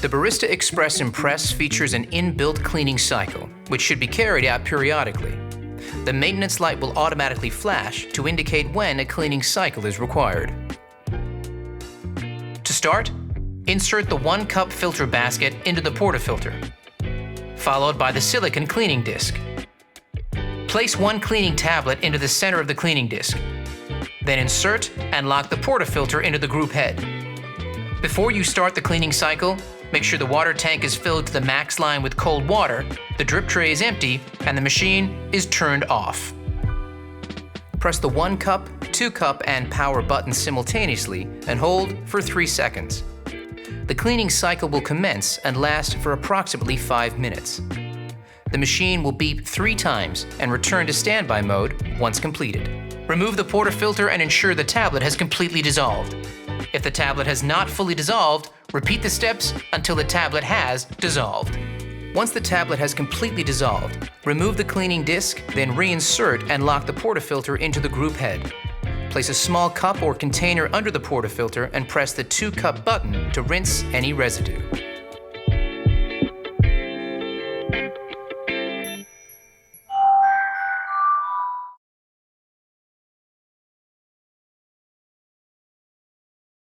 The Barista Express Impress features an inbuilt cleaning cycle, which should be carried out periodically. The maintenance light will automatically flash to indicate when a cleaning cycle is required. To start, insert the 1-cup filter basket into the portafilter, followed by the silicone cleaning disc. Place one cleaning tablet into the center of the cleaning disc. Then insert and lock the portafilter into the group head. Before you start the cleaning cycle, make sure the water tank is filled to the max line with cold water, the drip tray is empty, and the machine is turned off. Press the 1-cup, 2-cup, and power buttons simultaneously and hold for 3 seconds. The cleaning cycle will commence and last for approximately 5 minutes. The machine will beep 3 times and return to standby mode once completed. Remove the portafilter and ensure the tablet has completely dissolved. If the tablet has not fully dissolved, repeat the steps until the tablet has dissolved. Once the tablet has completely dissolved, remove the cleaning disc, then reinsert and lock the portafilter into the group head. Place a small cup or container under the portafilter and press the 2-cup button to rinse any residue.